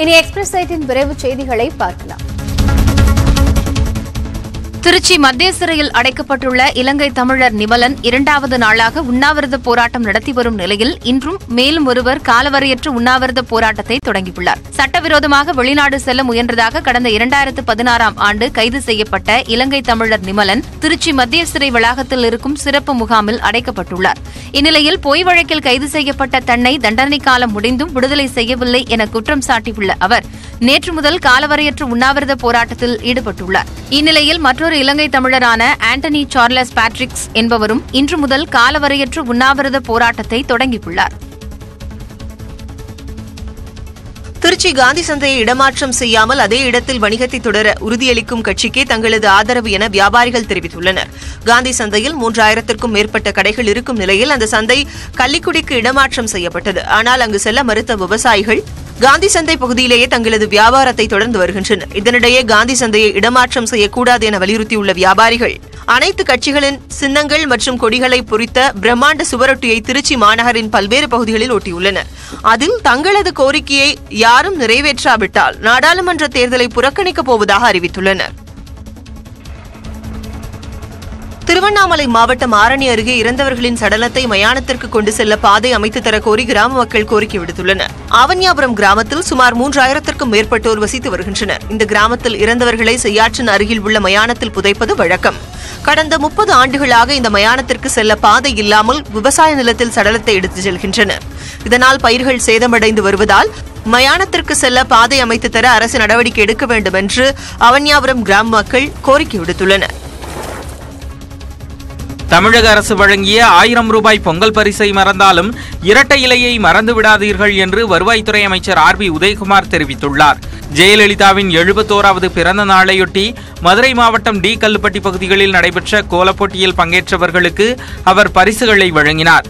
இனி எக்ஸ்பிரஸ் சைட்டின் விரைவு செய்திகளை பார்க்கலாம். திருச்சி மத்திய சிறையில் அடைக்கப்பட்டுள்ள இலங்கை தமிழர் நிமலன் 2வது நாளாக உண்ணாவிரத போராட்டம் நடத்தி வரும் நிலையில் இன்றும் மேலும் ஒருவர் காலவரையற்ற உண்ணாவிரத போராட்டத்தை தொடங்கியுள்ளார். சட்டவிரோதமாக வெளிநாடு செல்ல முயன்றதாக கடந்த 2016ஆம் ஆண்டு கைது செய்யப்பட்ட இலங்கை தமிழர் நிமலன் திருச்சி மத்திய சிறை வளாகத்தில் இருக்கும் சிறப்பு முகாமில் அடைக்கப்பட்டுள்ளார். இந்நிலையில் பொய் வழக்கில் கைது செய்யப்பட்ட தன்னை தண்டனை காலம் முடிந்தும் விடுதலை செய்யவில்லை என குற்றம் சாட்டியுள்ள அவர் நேற்று முதல் காலவரையற்ற உண்ணாவிரத போராட்டத்தில் ஈடுபட்டுள்ளார். இந்நிலையில் மற்றொரு இலங்கை தமிழரான ஆண்டனி சார்லஸ் பேட்ரிக்ஸ் என்பவரும் இன்று முதல் காலவரையற்ற உண்ணாவிரத போராட்டத்தை தொடங்கியுள்ளார். திருச்சி காந்தி சந்தையை இடமாற்றம் செய்யாமல் அதே இடத்தில் வணிகத்தை தொடர உறுதியளிக்கும் கட்சிக்கே தங்களது ஆதரவு என வியாபாரிகள் தெரிவித்துள்ளனர். காந்தி சந்தையில் 3000க்கும் மேற்பட்ட கடைகள் இருக்கும் நிலையில் அந்த சந்தை கள்ளிக்குடிக்கு இடமாற்றம் செய்யப்பட்டது. ஆனால் அங்கு செல்ல மறுத்த விவசாயிகள் காந்தி சந்தை பகுதியிலேயே தங்களது வியாபாரத்தை தொடர்ந்து வருகின்றனர். இதனிடையே காந்தி சந்தையை இடமாற்றம் செய்யக்கூடாது என வலியுறுத்தியுள்ள வியாபாரிகள் அனைத்து கட்சிகளின் சின்னங்கள் மற்றும் கொடிகளை பொறித்த பிரம்மாண்ட சுவரொட்டியை திருச்சி மாநகரின் பல்வேறு பகுதிகளில் ஒட்டியுள்ளனர். அதில் தங்களது கோரிக்கையை யாரும் நிறைவேற்றாவிட்டால் நாடாளுமன்ற தேர்தலை புறக்கணிக்கப் போவதாக அறிவித்துள்ளனர். திருவண்ணாமலை மாவட்டம் ஆரணி அருகே இறந்தவர்களின் சடலத்தை மயானத்திற்கு கொண்டு செல்ல பாதை அமைத்து தர கோரி கிராம மக்கள் கோரிக்கை விடுத்துள்ளனர். ஆவன்யாபுரம் கிராமத்தில் சுமார் 3000க்கும் மேற்பட்டோர் வசித்து வருகின்றனர். இந்த கிராமத்தில் இறந்தவர்களை செய்யாற்றின் அருகில் உள்ள மயானத்தில் புதைப்பது வழக்கம். கடந்த 30 ஆண்டுகளாக இந்த மயானத்திற்கு செல்ல பாதை இல்லாமல் விவசாய நிலத்தில் சடலத்தை எடுத்துச் செல்கின்றனர். இதனால் பயிர்கள் சேதமடைந்து வருவதால் மயானத்திற்கு செல்ல பாதை அமைத்து தர அரசு நடவடிக்கை எடுக்க வேண்டும் என்று ஆவன்யாபுரம் கிராம மக்கள் கோரிக்கை விடுத்துள்ளனர். தமிழக அரசு வழங்கிய 1000 ரூபாய் பொங்கல் பரிசை மறந்தாலும் இரட்டை இலையை மறந்து விடாதீர்கள் என்று வருவாய்த்துறை அமைச்சர் RB உதயகுமார் தெரிவித்துள்ளார். ஜெயலலிதாவின் 71வது பிறந்த நாளையொட்டி மதுரை மாவட்டம் டி கல்லுப்பட்டி பகுதிகளில் நடைபெற்ற கோலப்போட்டியில் பங்கேற்றவர்களுக்கு அவர் பரிசுகளை வழங்கினார்.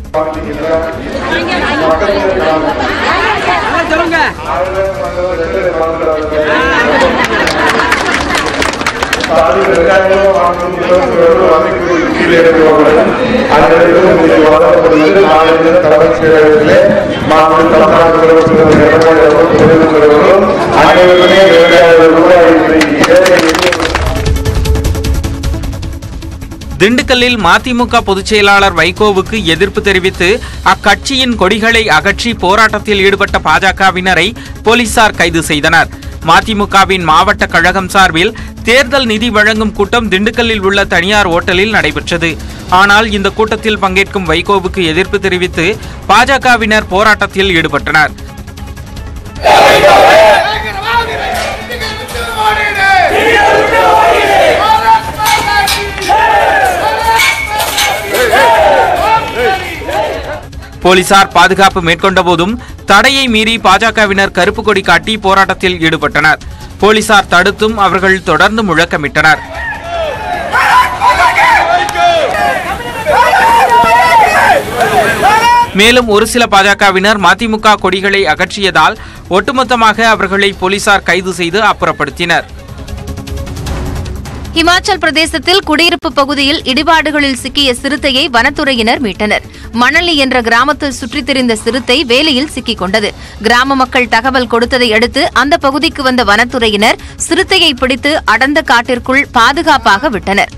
திண்டுக்கல்லில் மதிமுக பொதுச் செயலாளர் வைகோவுக்கு எதிர்ப்பு தெரிவித்து அக்கட்சியின் கொடிகளை அகற்றி போராட்டத்தில் ஈடுபட்ட பாஜகவினரை போலீசார் கைது செய்தனர். மதிமுகவின் மாவட்ட கழகம் சார்பில் தேர்தல் நிதி வழங்கும் கூட்டம் திண்டுக்கல்லில் உள்ள தனியார் ஓட்டலில் நடைபெற்றது. ஆனால் இந்த கூட்டத்தில் பங்கேற்கும் வைகோவுக்கு எதிர்ப்பு தெரிவித்து பாஜகவினர் போராட்டத்தில் ஈடுபட்டனர். போலீசார் பாதுகாப்பு மேற்கொண்ட போதும் தடையை மீறி பாஜகவினர் கருப்பு கொடி காட்டி போராட்டத்தில் ஈடுபட்டனர். போலீசார் தடுத்தும் அவர்கள் தொடர்ந்து முழக்கமிட்டனர். மேலும் ஒரு சில பாஜகவினர் மதிமுக கொடிகளை அகற்றியதால் ஒட்டுமொத்தமாக அவர்களை போலீசார் கைது செய்து அப்புறப்படுத்தினர். இமாச்சல் பிரதேசத்தில் குடியிருப்பு பகுதியில் இடிபாடுகளில் சிக்கிய சிறுத்தையை வனத்துறையினர் மீட்டனர். மணலி என்ற கிராமத்தில் சுற்றித் திரிந்த சிறுத்தை வேலியில் சிக்கிக் கொண்டது. கிராம மக்கள் தகவல் கொடுத்ததை அடுத்து அந்த பகுதிக்கு வந்த வனத்துறையினர் சிறுத்தையை பிடித்து அடர்ந்த காட்டிற்குள் பாதுகாப்பாக விட்டனர்.